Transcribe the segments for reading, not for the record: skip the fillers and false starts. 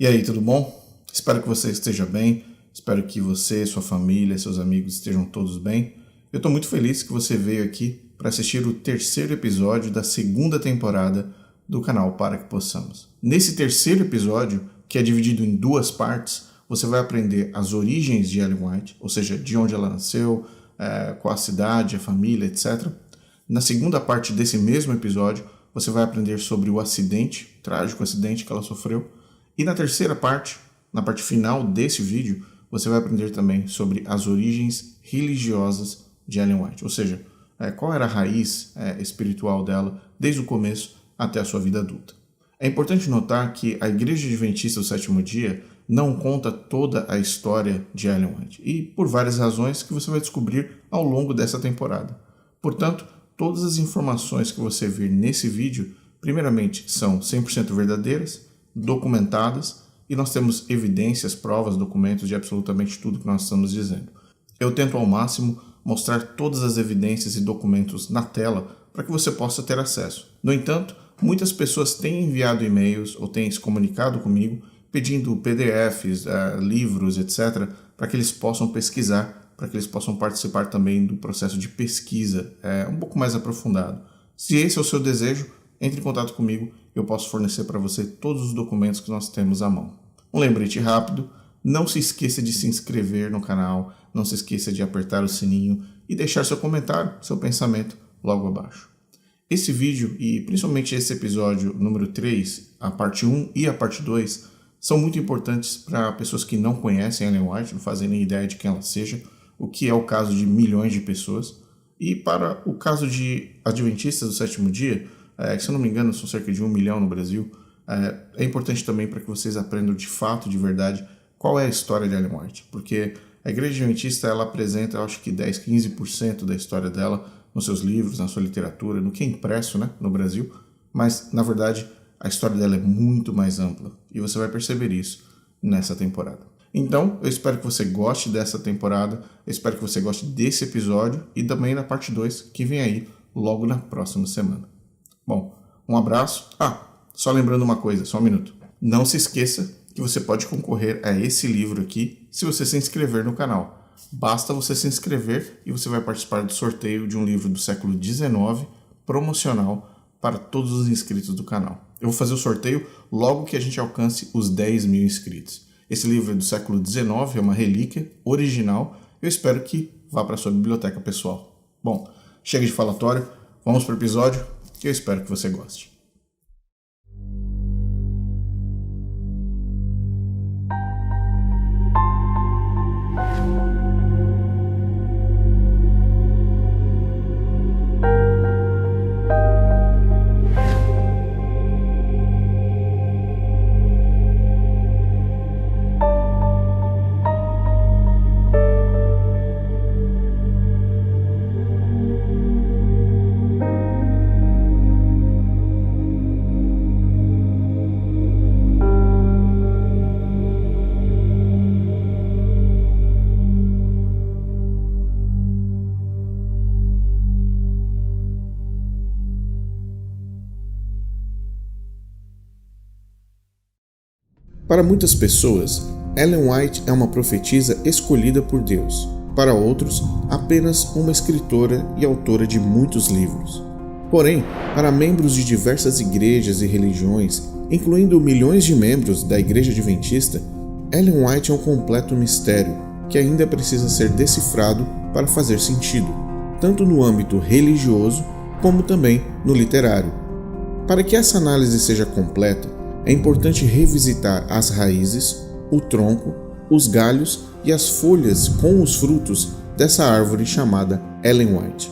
E aí, tudo bom? Espero que você esteja bem, espero que você, sua família, seus amigos estejam todos bem. Eu estou muito feliz que você veio aqui para assistir o terceiro episódio da segunda temporada do canal Para Que Possamos. Nesse terceiro episódio, que é dividido em duas partes, você vai aprender as origens de Ellen White, ou seja, de onde ela nasceu, qual a cidade, a família, etc. Na segunda parte desse mesmo episódio, você vai aprender sobre o acidente, o trágico acidente que ela sofreu. E na terceira parte, na parte final desse vídeo, você vai aprender também sobre as origens religiosas de Ellen White, ou seja, qual era a raiz espiritual dela desde o começo até a sua vida adulta. É importante notar que a Igreja Adventista do Sétimo Dia não conta toda a história de Ellen White, e por várias razões que você vai descobrir ao longo dessa temporada. Portanto, todas as informações que você vir nesse vídeo, primeiramente, são 100% verdadeiras, documentadas, e nós temos evidências, provas, documentos de absolutamente tudo que nós estamos dizendo. Eu tento ao máximo mostrar todas as evidências e documentos na tela para que você possa ter acesso. No entanto, muitas pessoas têm enviado e-mails ou têm se comunicado comigo pedindo PDFs, livros, etc., para que eles possam pesquisar, para que eles possam participar também do processo de pesquisa um pouco mais aprofundado. Se esse é o seu desejo, entre em contato comigo, eu posso fornecer para você todos os documentos que nós temos à mão. Um lembrete rápido, não se esqueça de se inscrever no canal, não se esqueça de apertar o sininho e deixar seu comentário, seu pensamento logo abaixo. Esse vídeo e principalmente esse episódio número 3, a parte 1 e a parte 2, são muito importantes para pessoas que não conhecem Ellen White, não fazem nem ideia de quem ela seja, o que é o caso de milhões de pessoas, e para o caso de adventistas do sétimo dia, que se eu não me engano são cerca de 1 milhão no Brasil, é importante também para que vocês aprendam de fato, de verdade, qual é a história de Ellen White, porque a Igreja Adventista ela apresenta, eu acho que 10, 15% da história dela nos seus livros, na sua literatura, no que é impresso, no Brasil, mas na verdade a história dela é muito mais ampla e você vai perceber isso nessa temporada. Então, eu espero que você goste dessa temporada, eu espero que você goste desse episódio e também da parte 2 que vem aí logo na próxima semana. Bom, um abraço. Só lembrando uma coisa, só um minuto. Não se esqueça que você pode concorrer a esse livro aqui se você se inscrever no canal. Basta você se inscrever e você vai participar do sorteio de um livro do século XIX, promocional para todos os inscritos do canal. Eu vou fazer o sorteio logo que a gente alcance os 10 mil inscritos. Esse livro é do século XIX, é uma relíquia original. Eu espero que vá para a sua biblioteca pessoal. Bom, chega de falatório, vamos para o episódio. Eu espero que você goste. Para muitas pessoas, Ellen White é uma profetisa escolhida por Deus. Para outros, apenas uma escritora e autora de muitos livros. Porém, para membros de diversas igrejas e religiões, incluindo milhões de membros da Igreja Adventista, Ellen White é um completo mistério que ainda precisa ser decifrado para fazer sentido, tanto no âmbito religioso como também no literário. Para que essa análise seja completa, é importante revisitar as raízes, o tronco, os galhos e as folhas com os frutos dessa árvore chamada Ellen White.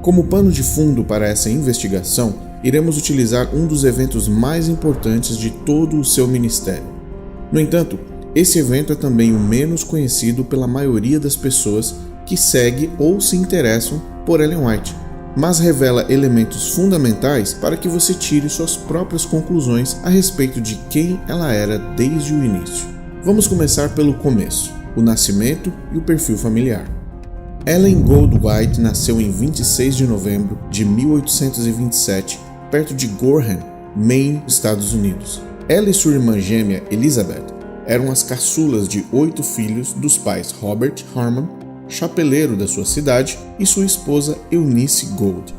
Como pano de fundo para essa investigação, iremos utilizar um dos eventos mais importantes de todo o seu ministério. No entanto, esse evento é também o menos conhecido pela maioria das pessoas que segue ou se interessam por Ellen White, mas revela elementos fundamentais para que você tire suas próprias conclusões a respeito de quem ela era desde o início. Vamos começar pelo começo, o nascimento e o perfil familiar. Ellen Goldwhite nasceu em 26 de novembro de 1827, perto de Gorham, Maine, Estados Unidos. Ela e sua irmã gêmea Elizabeth eram as caçulas de 8 filhos dos pais Robert Harmon, chapeleiro da sua cidade, e sua esposa Eunice Gould.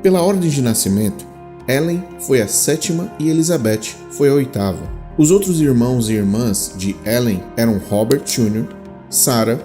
Pela ordem de nascimento, Ellen foi a 7ª e Elizabeth foi a 8ª. Os outros irmãos e irmãs de Ellen eram Robert Jr., Sarah,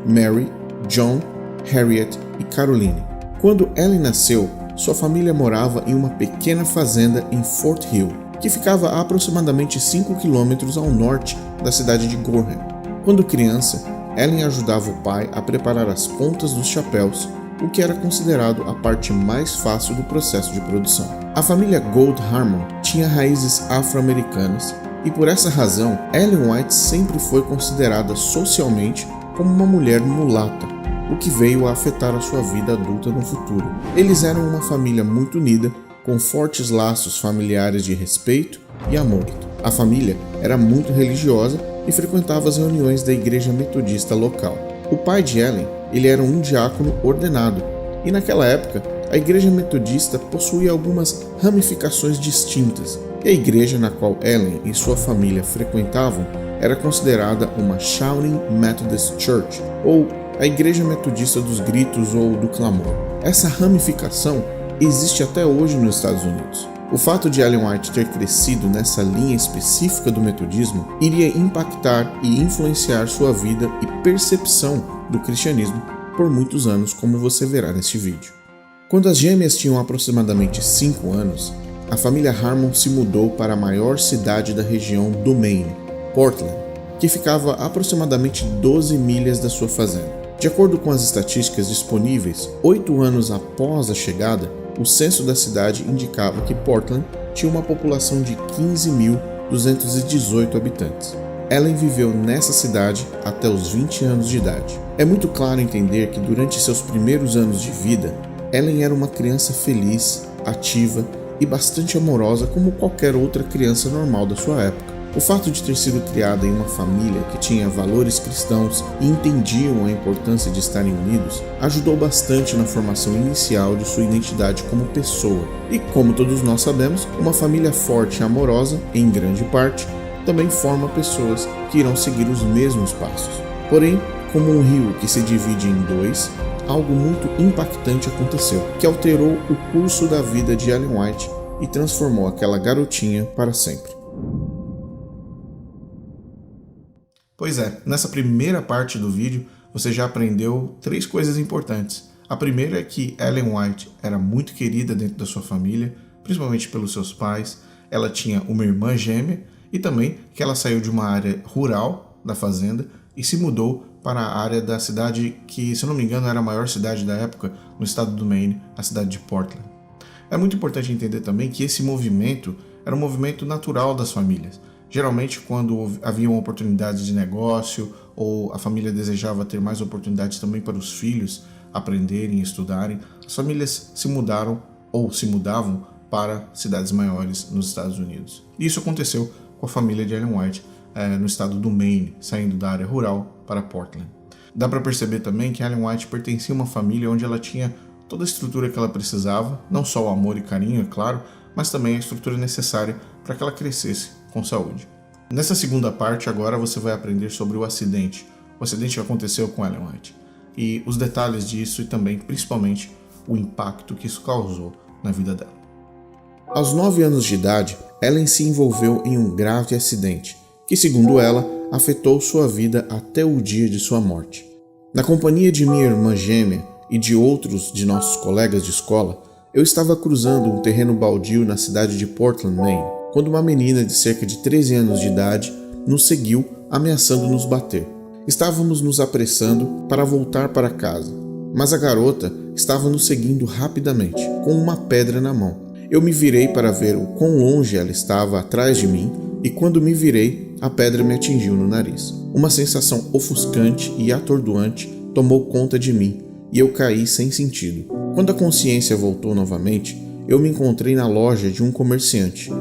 Mary, John, Harriet e Caroline. Quando Ellen nasceu, sua família morava em uma pequena fazenda em Fort Hill, que ficava a aproximadamente 5 quilômetros ao norte da cidade de Gorham. Quando criança, Ellen ajudava o pai a preparar as pontas dos chapéus, o que era considerado a parte mais fácil do processo de produção. A família Gould Harmon tinha raízes afro-americanas e, por essa razão, Ellen White sempre foi considerada socialmente como uma mulher mulata, o que veio a afetar a sua vida adulta no futuro. Eles eram uma família muito unida, com fortes laços familiares de respeito e amor. A família era muito religiosa e frequentava as reuniões da igreja metodista local. O pai de Ellen, ele era um diácono ordenado, e naquela época a igreja metodista possuía algumas ramificações distintas, e a igreja na qual Ellen e sua família frequentavam era considerada uma Shouting Methodist Church, ou a igreja metodista dos gritos ou do clamor. Essa ramificação existe até hoje nos Estados Unidos. O fato de Ellen White ter crescido nessa linha específica do metodismo iria impactar e influenciar sua vida e percepção do cristianismo por muitos anos, como você verá neste vídeo. Quando as gêmeas tinham aproximadamente 5 anos, a família Harmon se mudou para a maior cidade da região do Maine, Portland, que ficava a aproximadamente 12 milhas da sua fazenda. De acordo com as estatísticas disponíveis, 8 anos após a chegada, o censo da cidade indicava que Portland tinha uma população de 15.218 habitantes. Ellen viveu nessa cidade até os 20 anos de idade. É muito claro entender que durante seus primeiros anos de vida, Ellen era uma criança feliz, ativa e bastante amorosa como qualquer outra criança normal da sua época. O fato de ter sido criada em uma família que tinha valores cristãos e entendiam a importância de estarem unidos ajudou bastante na formação inicial de sua identidade como pessoa. E, como todos nós sabemos, uma família forte e amorosa, em grande parte, também forma pessoas que irão seguir os mesmos passos. Porém, como um rio que se divide em dois, algo muito impactante aconteceu, que alterou o curso da vida de Ellen White e transformou aquela garotinha para sempre. Pois é, nessa primeira parte do vídeo você já aprendeu 3 coisas importantes. A primeira é que Ellen White era muito querida dentro da sua família, principalmente pelos seus pais. Ela tinha uma irmã gêmea e também que ela saiu de uma área rural da fazenda e se mudou para a área da cidade que, se eu não me engano, era a maior cidade da época no estado do Maine, a cidade de Portland. É muito importante entender também que esse movimento era um movimento natural das famílias. Geralmente, quando haviam oportunidades de negócio ou a família desejava ter mais oportunidades também para os filhos aprenderem e estudarem, as famílias se mudaram ou se mudavam para cidades maiores nos Estados Unidos. E isso aconteceu com a família de Ellen White no estado do Maine, saindo da área rural para Portland. Dá para perceber também que Ellen White pertencia a uma família onde ela tinha toda a estrutura que ela precisava, não só o amor e carinho, é claro, mas também a estrutura necessária para que ela crescesse com saúde. Nessa segunda parte, agora você vai aprender sobre o acidente que aconteceu com Ellen White, e os detalhes disso e também, principalmente, o impacto que isso causou na vida dela. Aos 9 anos de idade, Ellen se envolveu em um grave acidente, que, segundo ela, afetou sua vida até o dia de sua morte. Na companhia de minha irmã gêmea e de outros de nossos colegas de escola, eu estava cruzando um terreno baldio na cidade de Portland, Maine, quando uma menina de cerca de 13 anos de idade nos seguiu, ameaçando nos bater. Estávamos nos apressando para voltar para casa, mas a garota estava nos seguindo rapidamente, com uma pedra na mão. Eu me virei para ver o quão longe ela estava atrás de mim e quando me virei, a pedra me atingiu no nariz. Uma sensação ofuscante e atordoante tomou conta de mim e eu caí sem sentido. Quando a consciência voltou novamente, eu me encontrei na loja de um comerciante.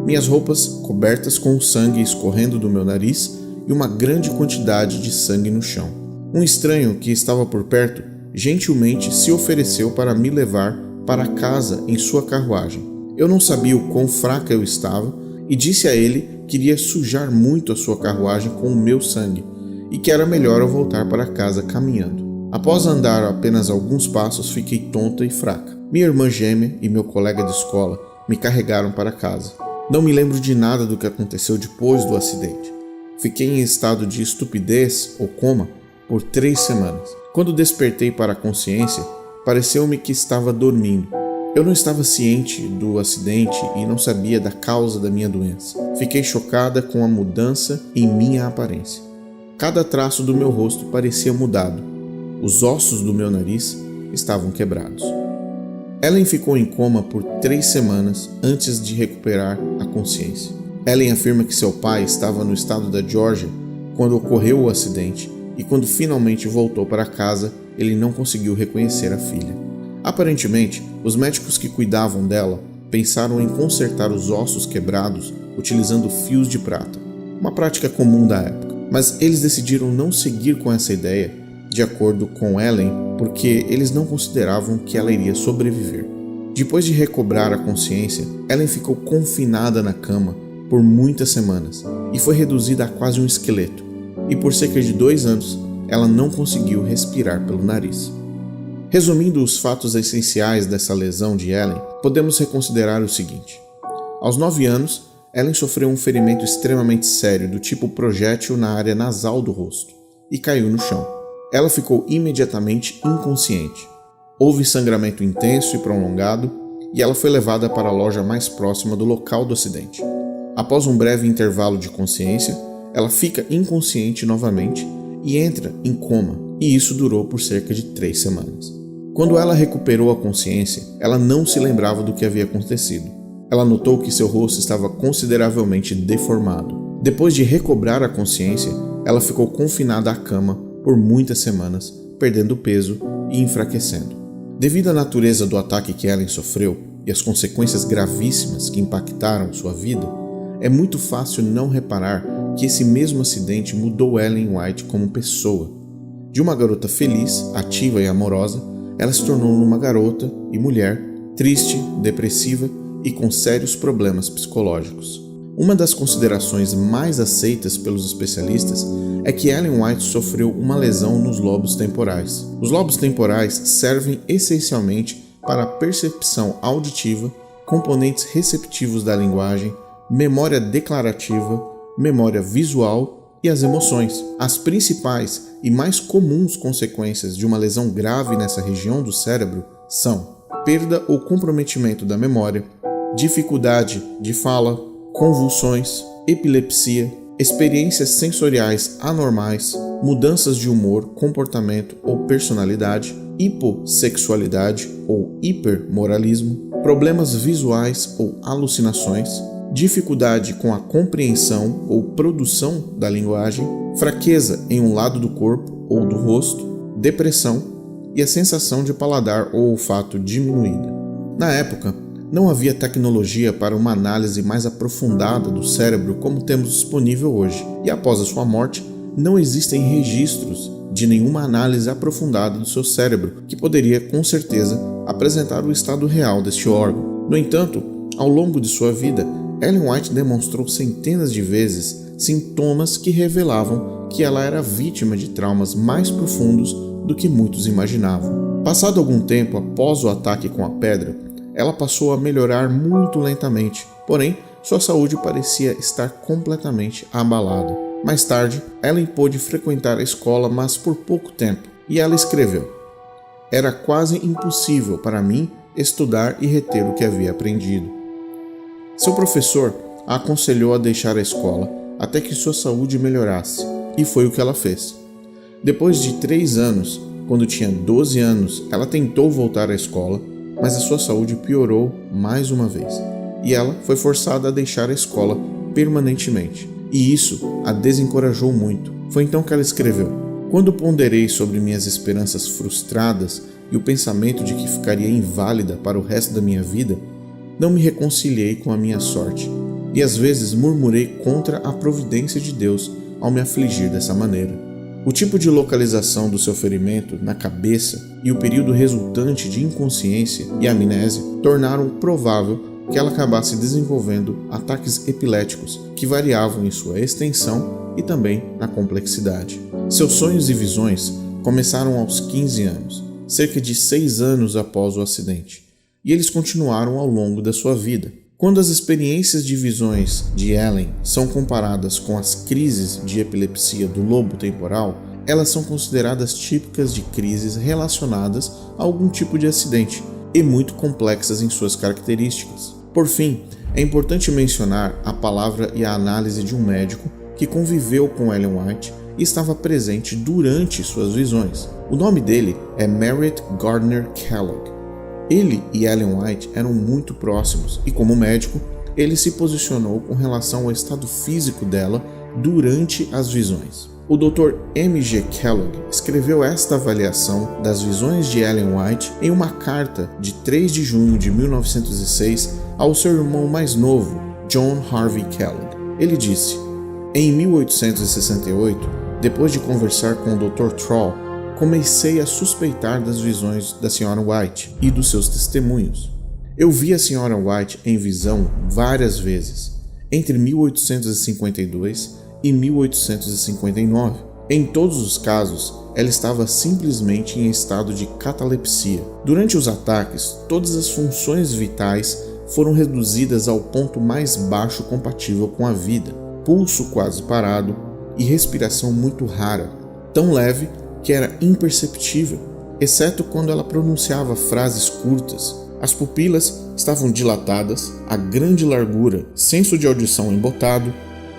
Minhas roupas cobertas com sangue escorrendo do meu nariz e uma grande quantidade de sangue no chão. Um estranho que estava por perto gentilmente se ofereceu para me levar para casa em sua carruagem. Eu não sabia o quão fraca eu estava e disse a ele queria sujar muito a sua carruagem com o meu sangue e que era melhor eu voltar para casa caminhando. Após andar apenas alguns passos, fiquei tonta e fraca. Minha irmã gêmea e meu colega de escola me carregaram para casa. Não me lembro de nada do que aconteceu depois do acidente. Fiquei em estado de estupidez ou coma por 3 semanas. Quando despertei para a consciência, pareceu-me que estava dormindo. Eu não estava ciente do acidente e não sabia da causa da minha doença. Fiquei chocada com a mudança em minha aparência. Cada traço do meu rosto parecia mudado. Os ossos do meu nariz estavam quebrados. Ellen ficou em coma por 3 semanas antes de recuperar a consciência. Ellen afirma que seu pai estava no estado da Geórgia quando ocorreu o acidente e quando finalmente voltou para casa, ele não conseguiu reconhecer a filha. Aparentemente, os médicos que cuidavam dela pensaram em consertar os ossos quebrados utilizando fios de prata, uma prática comum da época, mas eles decidiram não seguir com essa ideia, de acordo com Ellen, porque eles não consideravam que ela iria sobreviver. Depois de recobrar a consciência, Ellen ficou confinada na cama por muitas semanas e foi reduzida a quase um esqueleto, e por cerca de 2 anos ela não conseguiu respirar pelo nariz. Resumindo os fatos essenciais dessa lesão de Ellen, podemos reconsiderar o seguinte. Aos 9 anos, Ellen sofreu um ferimento extremamente sério do tipo projétil na área nasal do rosto e caiu no chão. Ela ficou imediatamente inconsciente. Houve sangramento intenso e prolongado e ela foi levada para a loja mais próxima do local do acidente. Após um breve intervalo de consciência, ela fica inconsciente novamente e entra em coma, e isso durou por cerca de 3 semanas. Quando ela recuperou a consciência, ela não se lembrava do que havia acontecido. Ela notou que seu rosto estava consideravelmente deformado. Depois de recobrar a consciência, ela ficou confinada à cama por muitas semanas, perdendo peso e enfraquecendo. Devido à natureza do ataque que Ellen sofreu e as consequências gravíssimas que impactaram sua vida, é muito fácil não reparar que esse mesmo acidente mudou Ellen White como pessoa. De uma garota feliz, ativa e amorosa, ela se tornou uma garota e mulher triste, depressiva e com sérios problemas psicológicos. Uma das considerações mais aceitas pelos especialistas é que Ellen White sofreu uma lesão nos lobos temporais. Os lobos temporais servem essencialmente para a percepção auditiva, componentes receptivos da linguagem, memória declarativa, memória visual e as emoções. As principais e mais comuns consequências de uma lesão grave nessa região do cérebro são perda ou comprometimento da memória, dificuldade de fala, convulsões, epilepsia, experiências sensoriais anormais, mudanças de humor, comportamento ou personalidade, hipossexualidade ou hipermoralismo, problemas visuais ou alucinações, dificuldade com a compreensão ou produção da linguagem, fraqueza em um lado do corpo ou do rosto, depressão e a sensação de paladar ou olfato diminuída. Na época, não havia tecnologia para uma análise mais aprofundada do cérebro como temos disponível hoje, e após a sua morte, não existem registros de nenhuma análise aprofundada do seu cérebro que poderia, com certeza, apresentar o estado real deste órgão. No entanto, ao longo de sua vida, Ellen White demonstrou centenas de vezes sintomas que revelavam que ela era vítima de traumas mais profundos do que muitos imaginavam. Passado algum tempo após o ataque com a pedra, ela passou a melhorar muito lentamente, porém, sua saúde parecia estar completamente abalada. Mais tarde, Ellen pôde frequentar a escola, mas por pouco tempo, e ela escreveu: "Era quase impossível para mim estudar e reter o que havia aprendido." Seu professor a aconselhou a deixar a escola até que sua saúde melhorasse, e foi o que ela fez. Depois de 3 anos, quando tinha 12 anos, ela tentou voltar à escola, mas a sua saúde piorou mais uma vez, e ela foi forçada a deixar a escola permanentemente, e isso a desencorajou muito. Foi então que ela escreveu: "Quando ponderei sobre minhas esperanças frustradas e o pensamento de que ficaria inválida para o resto da minha vida, não me reconciliei com a minha sorte, e às vezes murmurei contra a providência de Deus ao me afligir dessa maneira." O tipo de localização do seu ferimento na cabeça e o período resultante de inconsciência e amnésia tornaram provável que ela acabasse desenvolvendo ataques epiléticos que variavam em sua extensão e também na complexidade. Seus sonhos e visões começaram aos 15 anos, cerca de 6 anos após o acidente, e eles continuaram ao longo da sua vida. Quando as experiências de visões de Ellen são comparadas com as crises de epilepsia do lobo temporal, elas são consideradas típicas de crises relacionadas a algum tipo de acidente e muito complexas em suas características. Por fim, é importante mencionar a palavra e a análise de um médico que conviveu com Ellen White e estava presente durante suas visões. O nome dele é Merritt Gardner Kellogg. Ele e Ellen White eram muito próximos e, como médico, ele se posicionou com relação ao estado físico dela durante as visões. O Dr. M.G. Kellogg escreveu esta avaliação das visões de Ellen White em uma carta de 3 de junho de 1906 ao seu irmão mais novo, John Harvey Kellogg. Ele disse: "Em 1868, depois de conversar com o Dr. Troll, comecei a suspeitar das visões da Sra. White e dos seus testemunhos. Eu vi a Sra. White em visão várias vezes, entre 1852 e 1859. Em todos os casos, ela estava simplesmente em estado de catalepsia. Durante os ataques, todas as funções vitais foram reduzidas ao ponto mais baixo compatível com a vida, pulso quase parado e respiração muito rara, tão leve que era imperceptível, exceto quando ela pronunciava frases curtas. As pupilas estavam dilatadas a grande largura, senso de audição embotado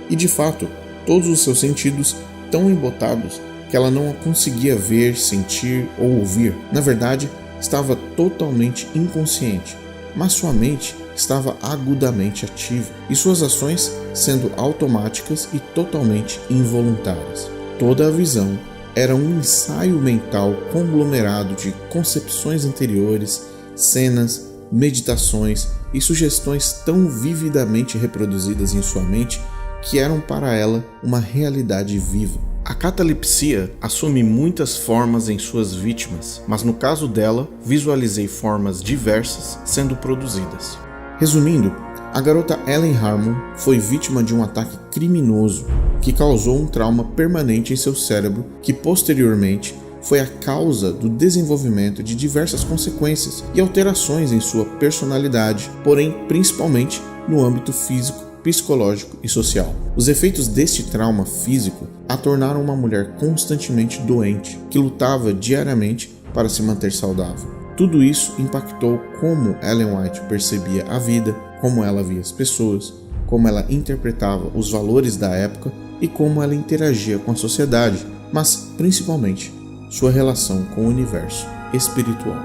e, de fato, todos os seus sentidos tão embotados que ela não conseguia ver, sentir ou ouvir. Na verdade, estava totalmente inconsciente, mas sua mente estava agudamente ativa e suas ações sendo automáticas e totalmente involuntárias. Toda a visão era um ensaio mental conglomerado de concepções anteriores, cenas, meditações e sugestões tão vividamente reproduzidas em sua mente que eram para ela uma realidade viva. A catalepsia assume muitas formas em suas vítimas, mas no caso dela, visualizei formas diversas sendo produzidas. Resumindo, a garota Ellen Harmon foi vítima de um ataque criminoso que causou um trauma permanente em seu cérebro que, posteriormente, foi a causa do desenvolvimento de diversas consequências e alterações em sua personalidade, porém principalmente no âmbito físico, psicológico e social. Os efeitos deste trauma físico a tornaram uma mulher constantemente doente, que lutava diariamente para se manter saudável. Tudo isso impactou como Ellen White percebia a vida, como ela via as pessoas, como ela interpretava os valores da época e como ela interagia com a sociedade, mas principalmente sua relação com o universo espiritual.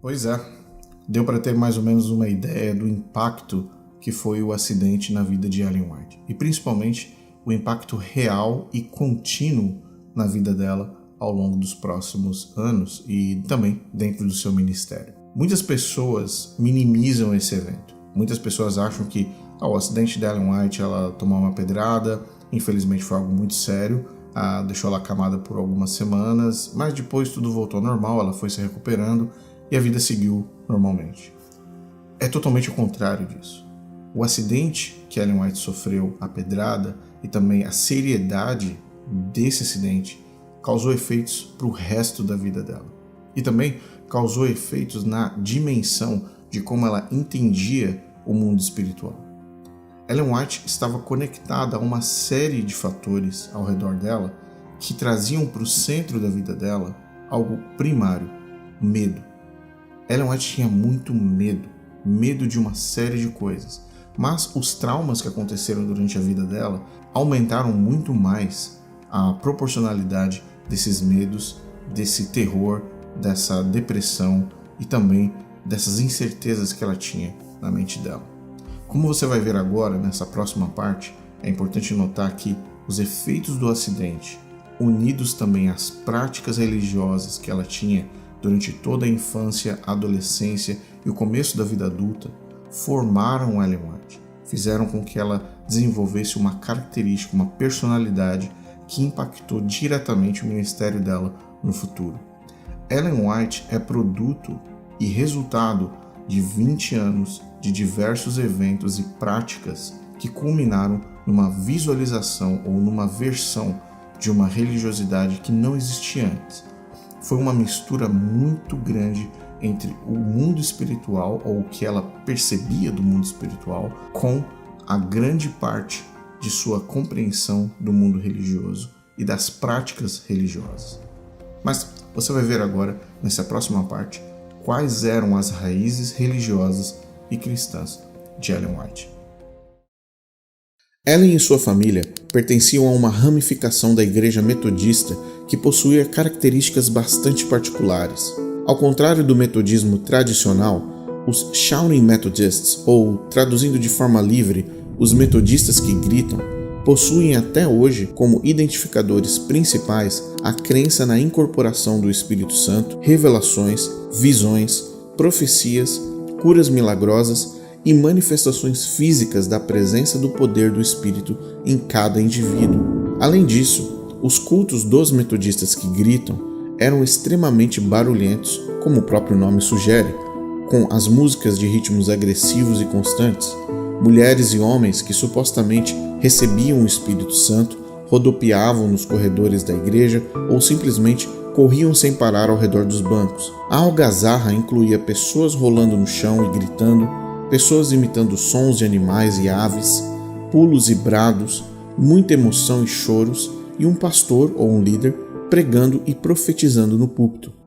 Pois é, deu para ter mais ou menos uma ideia do impacto que foi o acidente na vida de Ellen White, e principalmente o impacto real e contínuo na vida dela ao longo dos próximos anos e também dentro do seu ministério. Muitas pessoas minimizam esse evento. Muitas pessoas acham que o acidente de Ellen White, ela tomou uma pedrada, infelizmente foi algo muito sério, deixou ela acamada por algumas semanas, mas depois tudo voltou ao normal, ela foi se recuperando e a vida seguiu normalmente. É totalmente o contrário disso. O acidente que Ellen White sofreu, a pedrada e também a seriedade desse acidente causou efeitos para o resto da vida dela. E também causou efeitos na dimensão de como ela entendia o mundo espiritual. Ellen White estava conectada a uma série de fatores ao redor dela que traziam para o centro da vida dela algo primário: medo. Ellen White tinha muito medo de uma série de coisas, mas os traumas que aconteceram durante a vida dela aumentaram muito mais a proporcionalidade desses medos, desse terror, dessa depressão e também dessas incertezas que ela tinha na mente dela. Como você vai ver agora nessa próxima parte, é importante notar que os efeitos do acidente, unidos também às práticas religiosas que ela tinha durante toda a infância, adolescência e o começo da vida adulta, formaram Ellen White, fizeram com que ela desenvolvesse uma característica, uma personalidade que impactou diretamente o ministério dela no futuro. Ellen White é produto e resultado de 20 anos de diversos eventos e práticas que culminaram numa visualização ou numa versão de uma religiosidade que não existia antes. Foi uma mistura muito grande entre o mundo espiritual, ou o que ela percebia do mundo espiritual, com a grande parte de sua compreensão do mundo religioso e das práticas religiosas. Mas você vai ver agora, nessa próxima parte, quais eram as raízes religiosas e cristãs de Ellen White. Ellen e sua família pertenciam a uma ramificação da Igreja Metodista que possuía características bastante particulares. Ao contrário do metodismo tradicional, os Shouting Methodists, ou traduzindo de forma livre, os metodistas que gritam, possuem até hoje como identificadores principais a crença na incorporação do Espírito Santo, revelações, visões, profecias, curas milagrosas e manifestações físicas da presença do poder do Espírito em cada indivíduo. Além disso, os cultos dos metodistas que gritam eram extremamente barulhentos, como o próprio nome sugere, com as músicas de ritmos agressivos e constantes. Mulheres e homens que supostamente recebiam o Espírito Santo rodopiavam nos corredores da igreja ou simplesmente corriam sem parar ao redor dos bancos. A algazarra incluía pessoas rolando no chão e gritando, pessoas imitando sons de animais e aves, pulos e brados, muita emoção e choros, e um pastor ou um líder pregando e profetizando no púlpito.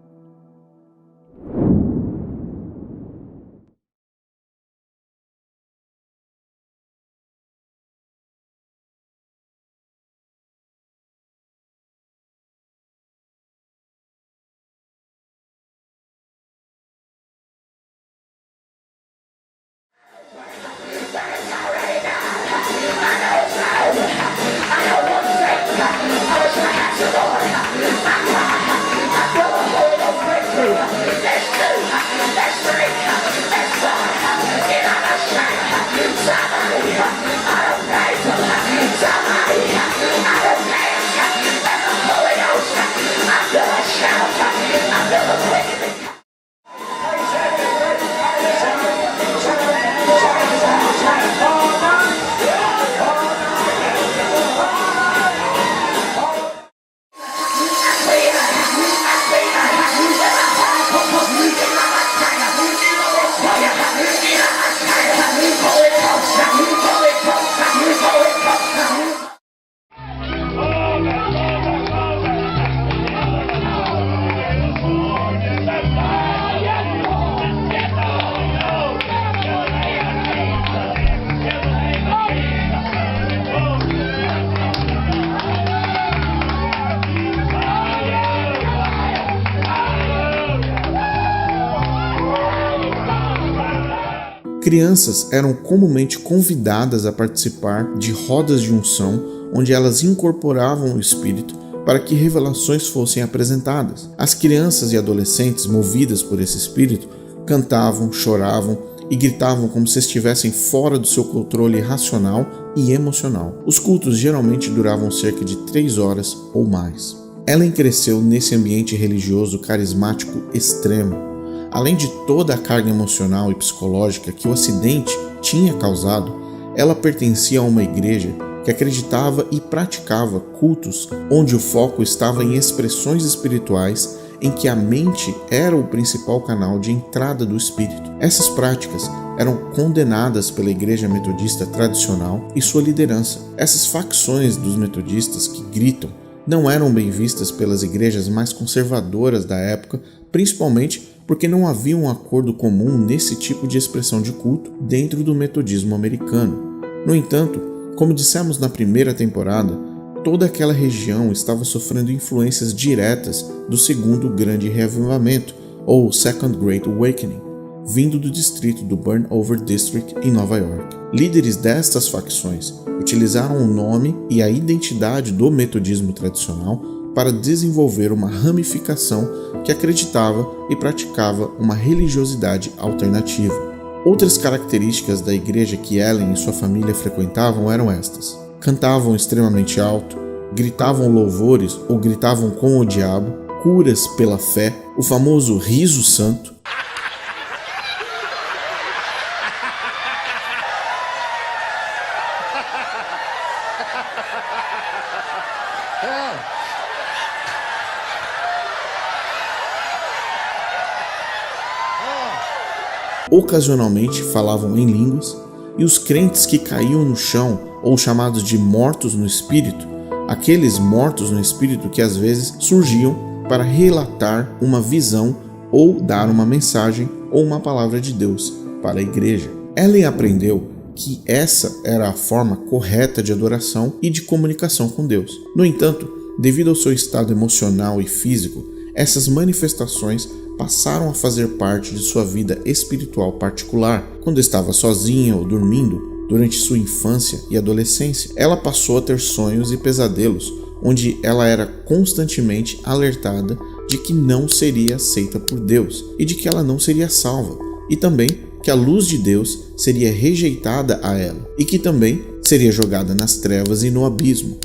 Crianças eram comumente convidadas a participar de rodas de unção, onde elas incorporavam o Espírito para que revelações fossem apresentadas. As crianças e adolescentes, movidas por esse Espírito, cantavam, choravam e gritavam como se estivessem fora do seu controle racional e emocional. Os cultos geralmente duravam cerca de 3 horas ou mais. Ellen cresceu nesse ambiente religioso carismático extremo. Além de toda a carga emocional e psicológica que o acidente tinha causado, ela pertencia a uma igreja que acreditava e praticava cultos onde o foco estava em expressões espirituais em que a mente era o principal canal de entrada do espírito. Essas práticas eram condenadas pela igreja metodista tradicional e sua liderança. Essas facções dos metodistas que gritam não eram bem vistas pelas igrejas mais conservadoras da época, principalmente porque não havia um acordo comum nesse tipo de expressão de culto dentro do metodismo americano. No entanto, como dissemos na primeira temporada, toda aquela região estava sofrendo influências diretas do segundo grande reavivamento, ou Second Great Awakening, vindo do distrito do Burnover District em Nova York. Líderes destas facções utilizaram o nome e a identidade do metodismo tradicional para desenvolver uma ramificação que acreditava e praticava uma religiosidade alternativa. Outras características da igreja que Ellen e sua família frequentavam eram estas: cantavam extremamente alto, gritavam louvores ou gritavam com o diabo, curas pela fé, o famoso riso santo. Ocasionalmente falavam em línguas, e os crentes que caíam no chão, ou chamados de mortos no espírito, aqueles mortos no espírito que às vezes surgiam para relatar uma visão ou dar uma mensagem ou uma palavra de Deus para a igreja. Ellen aprendeu que essa era a forma correta de adoração e de comunicação com Deus. No entanto, devido ao seu estado emocional e físico, essas manifestações passaram a fazer parte de sua vida espiritual particular. Quando estava sozinha ou dormindo, durante sua infância e adolescência, ela passou a ter sonhos e pesadelos, onde ela era constantemente alertada de que não seria aceita por Deus e de que ela não seria salva, e também que a luz de Deus seria rejeitada a ela e que também seria jogada nas trevas e no abismo.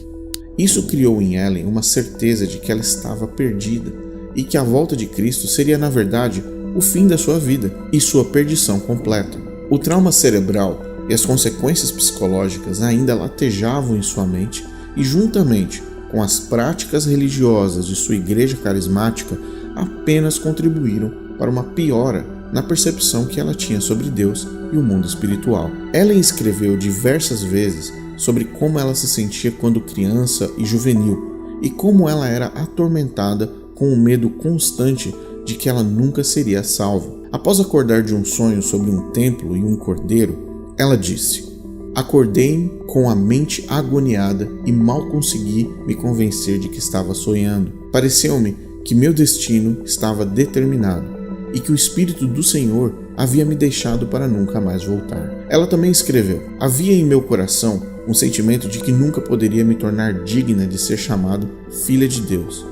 Isso criou em Ellen uma certeza de que ela estava perdida e que a volta de Cristo seria, na verdade, o fim da sua vida e sua perdição completa. O trauma cerebral e as consequências psicológicas ainda latejavam em sua mente e, juntamente com as práticas religiosas de sua igreja carismática, apenas contribuíram para uma piora na percepção que ela tinha sobre Deus e o mundo espiritual. Ellen escreveu diversas vezes sobre como ela se sentia quando criança e juvenil e como ela era atormentada com o medo constante de que ela nunca seria salva. Após acordar de um sonho sobre um templo e um cordeiro, ela disse: "Acordei com a mente agoniada e mal consegui me convencer de que estava sonhando. Pareceu-me que meu destino estava determinado e que o Espírito do Senhor havia me deixado para nunca mais voltar." Ela também escreveu: "Havia em meu coração um sentimento de que nunca poderia me tornar digna de ser chamado filha de Deus.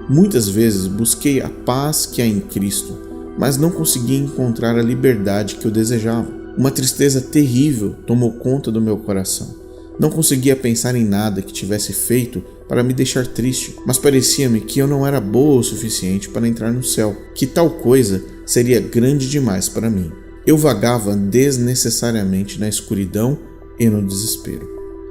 Muitas vezes busquei a paz que há em Cristo, mas não consegui encontrar a liberdade que eu desejava. Uma tristeza terrível tomou conta do meu coração. Não conseguia pensar em nada que tivesse feito para me deixar triste, mas parecia-me que eu não era boa o suficiente para entrar no céu, que tal coisa seria grande demais para mim. Eu vagava desnecessariamente na escuridão e no desespero."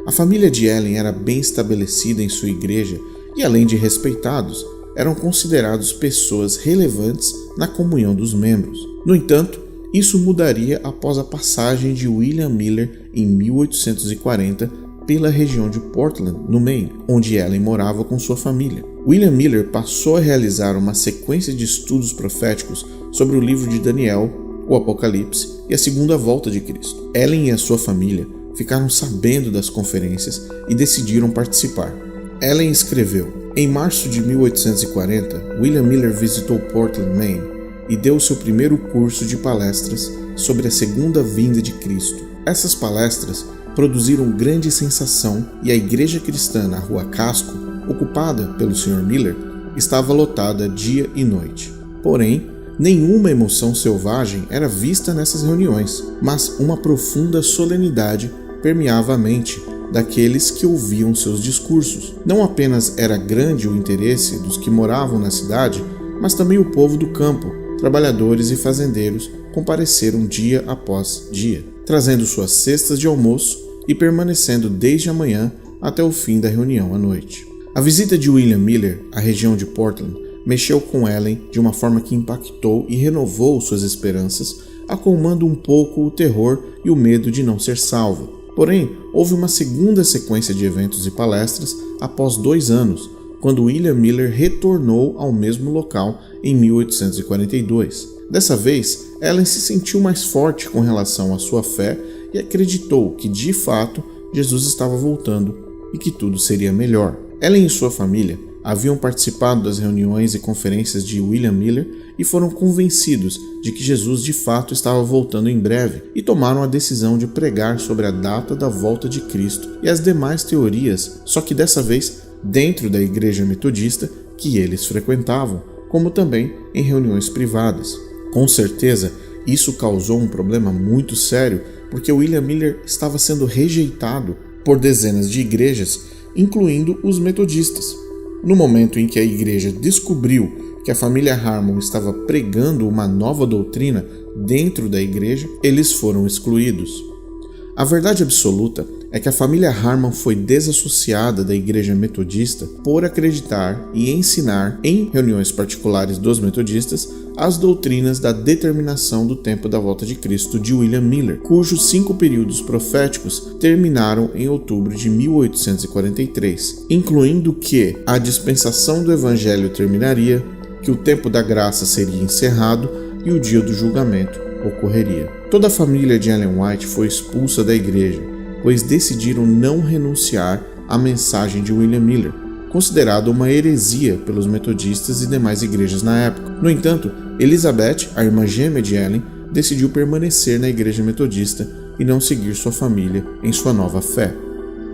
A família de Ellen era bem estabelecida em sua igreja e, além de respeitados, eram considerados pessoas relevantes na comunhão dos membros. No entanto, isso mudaria após a passagem de William Miller em 1840 pela região de Portland, no Maine, onde Ellen morava com sua família. William Miller passou a realizar uma sequência de estudos proféticos sobre o livro de Daniel, o Apocalipse e a segunda volta de Cristo. Ellen e a sua família ficaram sabendo das conferências e decidiram participar. Ellen escreveu: "Em março de 1840, William Miller visitou Portland, Maine, e deu seu primeiro curso de palestras sobre a segunda vinda de Cristo. Essas palestras produziram grande sensação e a igreja cristã na Rua Casco, ocupada pelo Sr. Miller, estava lotada dia e noite. Porém, nenhuma emoção selvagem era vista nessas reuniões, mas uma profunda solenidade permeava a mente daqueles que ouviam seus discursos. Não apenas era grande o interesse dos que moravam na cidade, mas também o povo do campo, trabalhadores e fazendeiros, compareceram dia após dia, trazendo suas cestas de almoço e permanecendo desde a manhã até o fim da reunião à noite. A visita de William Miller à região de Portland mexeu com Ellen de uma forma que impactou e renovou suas esperanças, acalmando um pouco o terror e o medo de não ser salva. Porém, houve uma segunda sequência de eventos e palestras após 2 anos, quando William Miller retornou ao mesmo local em 1842. Dessa vez, Ellen se sentiu mais forte com relação à sua fé e acreditou que, de fato, Jesus estava voltando e que tudo seria melhor. Ellen e sua família haviam participado das reuniões e conferências de William Miller e foram convencidos de que Jesus de fato estava voltando em breve e tomaram a decisão de pregar sobre a data da volta de Cristo e as demais teorias, só que dessa vez dentro da igreja metodista que eles frequentavam, como também em reuniões privadas. Com certeza, isso causou um problema muito sério, porque William Miller estava sendo rejeitado por dezenas de igrejas incluindo os metodistas. No momento em que a igreja descobriu que a família Harmon estava pregando uma nova doutrina dentro da igreja, eles foram excluídos. A verdade absoluta é que a família Harmon foi desassociada da igreja metodista por acreditar e ensinar em reuniões particulares dos metodistas as doutrinas da determinação do tempo da volta de Cristo de William Miller, cujos 5 períodos proféticos terminaram em outubro de 1843, incluindo que a dispensação do evangelho terminaria, que o tempo da graça seria encerrado e o dia do julgamento ocorreria. Toda a família de Ellen White foi expulsa da igreja, pois decidiram não renunciar à mensagem de William Miller, considerada uma heresia pelos metodistas e demais igrejas na época. No entanto, Elizabeth, a irmã gêmea de Ellen, decidiu permanecer na igreja metodista e não seguir sua família em sua nova fé.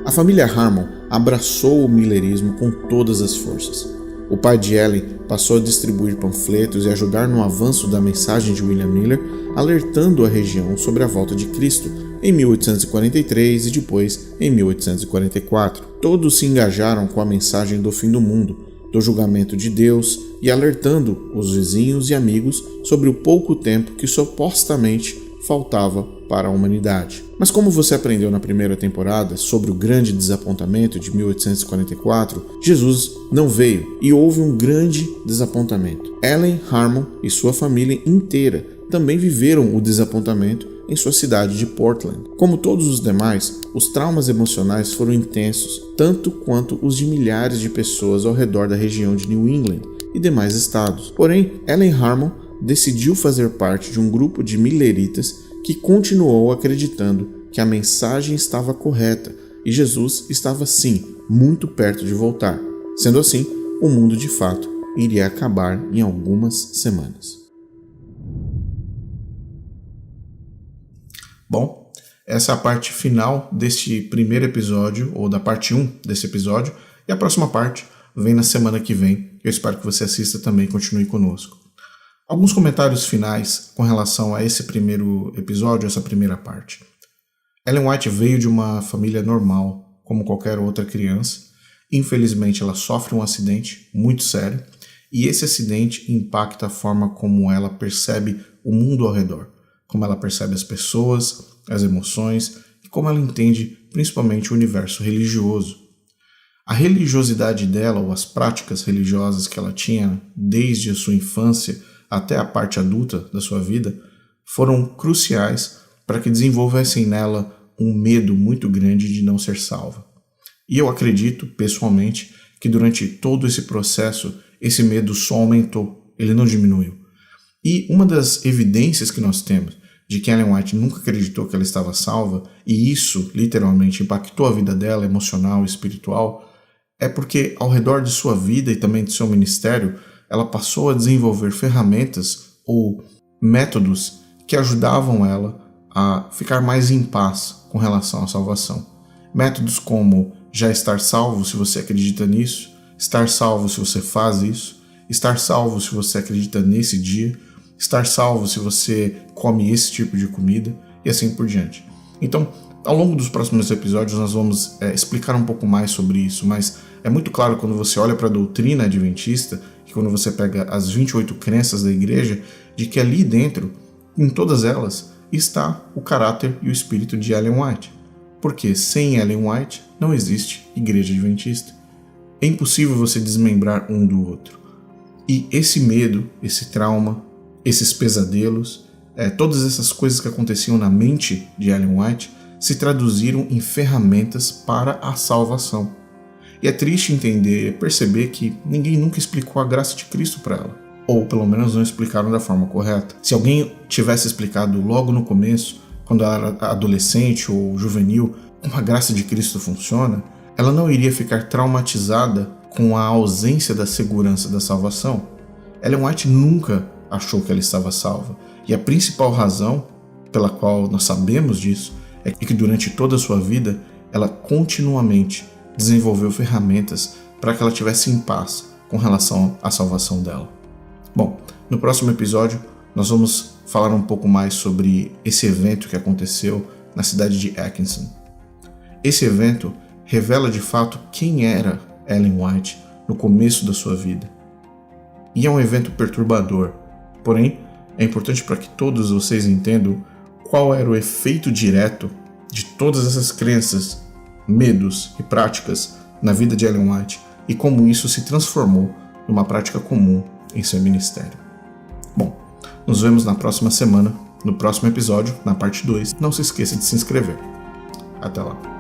A família Harmon abraçou o millerismo com todas as forças. O pai de Ellen passou a distribuir panfletos e ajudar no avanço da mensagem de William Miller, alertando a região sobre a volta de Cristo em 1843 e depois em 1844. Todos se engajaram com a mensagem do fim do mundo, do julgamento de Deus e alertando os vizinhos e amigos sobre o pouco tempo que supostamente faltava para a humanidade. Mas como você aprendeu na primeira temporada sobre o grande desapontamento de 1844, Jesus não veio e houve um grande desapontamento. Ellen Harmon e sua família inteira também viveram o desapontamento em sua cidade de Portland. Como todos os demais, os traumas emocionais foram intensos, tanto quanto os de milhares de pessoas ao redor da região de New England e demais estados. Porém, Ellen Harmon decidiu fazer parte de um grupo de milleritas que continuou acreditando que a mensagem estava correta e Jesus estava sim muito perto de voltar. Sendo assim, o mundo de fato iria acabar em algumas semanas. Bom, essa é a parte final deste primeiro episódio, ou da parte 1 desse episódio, e a próxima parte vem na semana que vem. Eu espero que você assista também e continue conosco. Alguns comentários finais com relação a esse primeiro episódio, essa primeira parte. Ellen White veio de uma família normal, como qualquer outra criança. Infelizmente, ela sofre um acidente muito sério, e esse acidente impacta a forma como ela percebe o mundo ao redor, como ela percebe as pessoas, as emoções e como ela entende principalmente o universo religioso. A religiosidade dela, ou as práticas religiosas que ela tinha desde a sua infância até a parte adulta da sua vida, foram cruciais para que desenvolvessem nela um medo muito grande de não ser salva. E eu acredito, pessoalmente, que durante todo esse processo, esse medo só aumentou, ele não diminuiu. E uma das evidências que nós temos de que Ellen White nunca acreditou que ela estava salva, e isso literalmente impactou a vida dela, emocional e espiritual, é porque ao redor de sua vida e também de seu ministério, ela passou a desenvolver ferramentas ou métodos que ajudavam ela a ficar mais em paz com relação à salvação. Métodos como já estar salvo se você acredita nisso, estar salvo se você faz isso, estar salvo se você acredita nesse dia, estar salvo se você come esse tipo de comida e assim por diante. Então, ao longo dos próximos episódios nós vamos explicar um pouco mais sobre isso, mas é muito claro quando você olha para a doutrina adventista, que quando você pega as 28 crenças da igreja, de que ali dentro, em todas elas, está o caráter e o espírito de Ellen White. Porque sem Ellen White não existe igreja adventista. É impossível você desmembrar um do outro. E esse medo, esse trauma, esses pesadelos, todas essas coisas que aconteciam na mente de Ellen White se traduziram em ferramentas para a salvação. E é triste perceber que ninguém nunca explicou a graça de Cristo para ela. Ou pelo menos não explicaram da forma correta. Se alguém tivesse explicado logo no começo, quando ela era adolescente ou juvenil, como a graça de Cristo funciona, ela não iria ficar traumatizada com a ausência da segurança da salvação. Ellen White nunca achou que ela estava salva. E a principal razão pela qual nós sabemos disso é que durante toda a sua vida, ela continuamente desenvolveu ferramentas para que ela tivesse em paz com relação à salvação dela. Bom, no próximo episódio nós vamos falar um pouco mais sobre esse evento que aconteceu na cidade de Atkinson. Esse evento revela de fato quem era Ellen White no começo da sua vida. E é um evento perturbador, porém é importante para que todos vocês entendam qual era o efeito direto de todas essas crenças, medos e práticas na vida de Ellen White e como isso se transformou numa prática comum em seu ministério. Bom, nos vemos na próxima semana, no próximo episódio, na parte 2. Não se esqueça de se inscrever. Até lá.